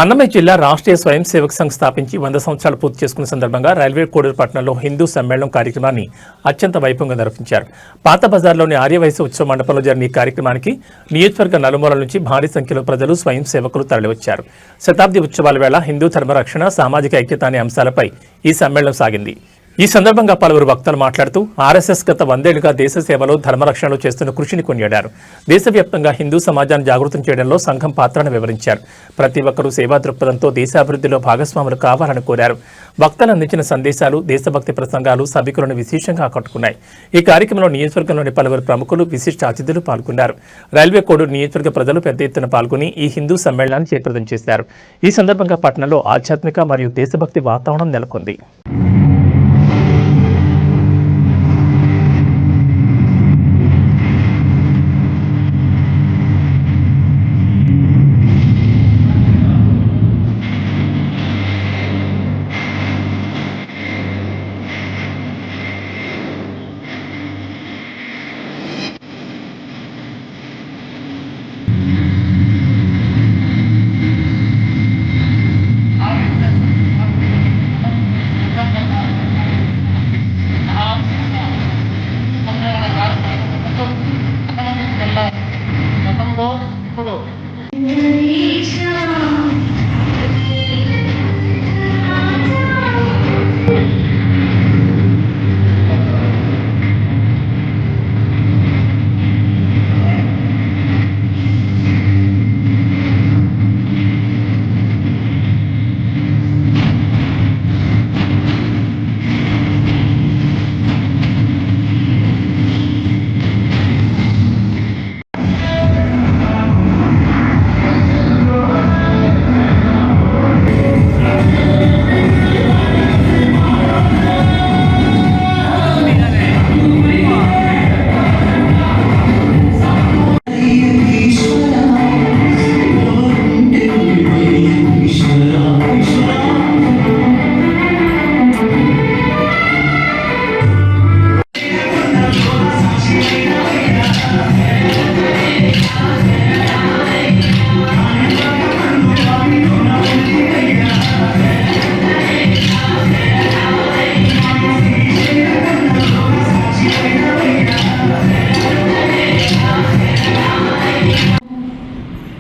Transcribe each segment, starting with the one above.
అన్నమయ్య జిల్లా రాష్ట్రీయ స్వయం సేవక్ సంఘ్ స్థాపించి 100 సంవత్సరాలు పూర్తి చేసుకున్న సందర్భంగా రైల్వే కోడూరు పట్టణంలో హిందూ సమ్మేళనం కార్యక్రమాన్ని అత్యంత వైభవంగా నిర్వహించారు. పాత బజార్లోని ఆర్యవైశ్య ఉత్సవ మండపంలో జరిగిన ఈ కార్యక్రమానికి నియోజకవర్గ నలుమూలల నుంచి భారీ సంఖ్యలో ప్రజలు స్వయం సేవకులు తరలివచ్చారు. శతాబ్ది ఉత్సవాల వేళ హిందూ ధర్మరక్షణ, సామాజిక ఐక్యత అనే అంశాలపై ఈ సమ్మేళనం సాగింది. ఈ సందర్భంగా పలువురు వక్తలు మాట్లాడుతూ ఆర్ఎస్ఎస్ గత 100 ఏళ్లుగా దేశ సేవలో ధర్మరక్షణలో చేస్తున్న కృషిని కొనియాడారు. దేశవ్యాప్తంగా హిందూ సమాజాన్ని జాగృతం చేయడంలో సంఘం పాత్రను వివరించారు. ప్రతి ఒక్కరూ సేవా దృక్పథంతో దేశాభివృద్ధిలో భాగస్వాములు కావాలని కోరారు. వక్తలు అందించిన సందేశాలు, దేశభక్తి ప్రసంగాలు సభికులను విశేషంగా ఆకట్టుకున్నాయి. ఈ కార్యక్రమంలో నియోజకవర్గంలోని పలువురు ప్రముఖులు, విశిష్ట అతిథులు పాల్గొన్నారు. రైల్వే కోడూరు నియోజకవర్గ ప్రజలు పెద్ద ఎత్తున పాల్గొని ఈ హిందూ సమ్మేళనాన్ని జయప్రదం చేశారు. ఈ సందర్భంగా పట్టణంలో ఆధ్యాత్మిక మరియు దేశభక్తి వాతావరణం నెలకొంది.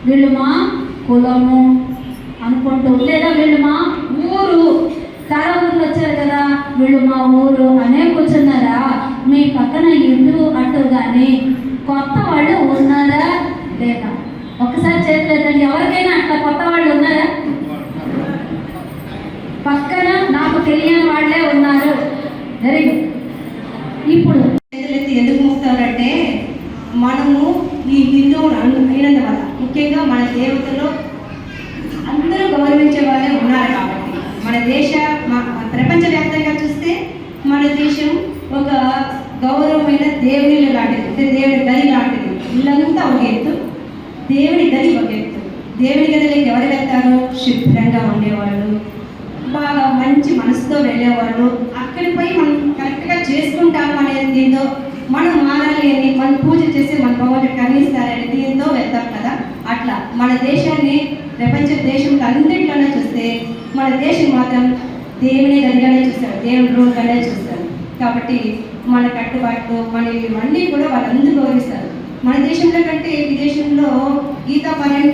వీళ్ళు మా కులము అనుకుంటూ, లేదా వీళ్ళు మా ఊరు, చాలా ఊర్లు వచ్చారు కదా, వీళ్ళు మా ఊరు అనే కూర్చున్నారా? మీ పక్కన ఇటు అటు కానీ కొత్త వాళ్ళు ఉన్నారా లేదా? ఒక్కసారి చేతులేదండి. ఎవరికైనా అట్లా కొత్త వాళ్ళు ఉన్నారా? పక్కన నాకు తెలియని వాళ్ళే ఉన్నారు. Very good. ఇప్పుడు చేతులెత్తి ఎందుకు మోస్తారంటే, మనము ఈ హిందువులు అయినందువల్ల, ముఖ్యంగా మన దేవతలు అందరూ గౌరవించే వాళ్ళే ఉన్నారు కాబట్టి మన ప్రపంచవ్యాప్తంగా చూస్తే మన దేశం ఒక గౌరవమైన దేవుని లాంటిది, అంటే దేవుని గది లాంటిది. ఇల్లంతా ఒక ఎత్తు, దేవుని గది ఒక ఎత్తు. దేవుని గదిలోకి ఎవరు వెళ్తారో శుభ్రంగా ఉండేవాళ్ళు, బాగా మంచి మనసుతో వెళ్ళేవాళ్ళు. అక్కడిపై మనం కరెక్ట్గా చేసుకుంటాము అనేది దీంతో మనం మారాలి అని, మనం పూజ చేసి మన భగవంతుడు కరుణిస్తారని దీంతో వెళ్తాం కదా. అట్లా మన దేశాన్ని ప్రపంచ దేశంలో అన్నింటిలోనే చూస్తే మన దేశం మాత్రం దేవుని గదిగానే చూస్తారు, దేవుని రూల్గానే చూస్తారు. కాబట్టి మన కట్టుబాట్లు, మన ఇవన్నీ కూడా వాళ్ళందరూ గౌరవిస్తారు. మన దేశంలో కంటే విదేశంలో గీతా పారాయణ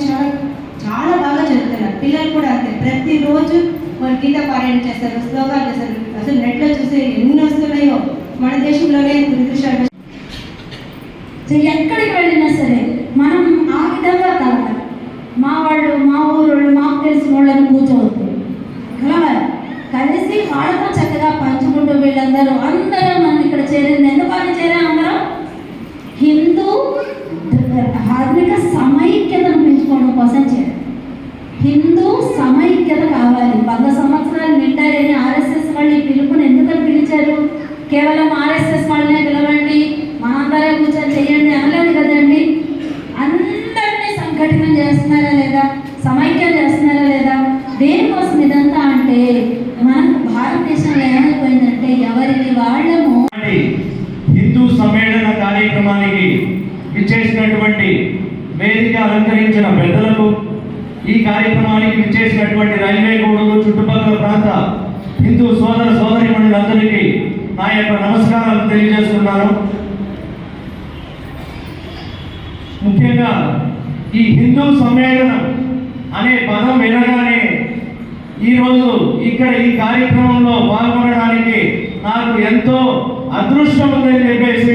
చాలా బాగా జరుగుతున్నారు. పిల్లలు కూడా అంతే, ప్రతిరోజు వాళ్ళు గీతా పారాయణ చేస్తారు, శ్లోకాలు చేస్తారు. అసలు నెట్లో చూస్తే ఎన్ని వస్తున్నాయో. మన దేశంలోనే దురదృష్టాలు. ఎక్కడికి వెళ్ళినా సరే మనం ఆ విధంగా కలవాలి. మా వాళ్ళు, మా ఊరు, మాకు తెలిసిన వాళ్ళని కూర్చోవద్దు, కలవాలి. కలిసి వాళ్ళతో చక్కగా పంచుకుంటూ వీళ్ళందరూ మనం ఇక్కడ చేరింది ఎందుకని చేరా? అందరం హిందూ ధార్మిక సమైక్యతను పెంచుకోవడం కోసం చేరారు. హిందూ సమైక్యత కావాలి. 100 సంవత్సరాలు నిండారని ఆర్ఎస్ఎస్ వాళ్ళు ఈ పిలుపుని ఎందుకని పిలిచారు? కేవలం ఆర్ఎస్ఎస్ వాళ్ళనే పిలవండి, మనందరే కూర్చొని చెయ్యండి అనలేదు కదండి. అందరినీ సంఘటన చేస్తున్నారా లేదా? సమైక్యం చేస్తున్నారా లేదా? దేనికోసం ఇదంతా అంటే, మనకు భారతదేశంలో ఏమైపోయిందంటే ఎవరికి వాళ్ళము. హిందూ సమ్మేళన కార్యక్రమానికి ఇచ్చేసినటువంటి వేదిక అలంకరించిన పెద్దలకు, ఈ కార్యక్రమానికి విచ్చేసినటువంటి రైల్వే కోడూరు చుట్టుపక్కల ప్రాంత హిందూ సోదర సోదరీమణులందరికీ నా యొక్క నమస్కారాలు తెలియజేస్తున్నాను. ముఖ్యంగా ఈ హిందూ సమ్మేళనం అనే పదం వినగానే ఈరోజు ఇక్కడ ఈ కార్యక్రమంలో పాల్గొనడానికి నాకు ఎంతో అదృష్టం ఉందని చెప్పేసి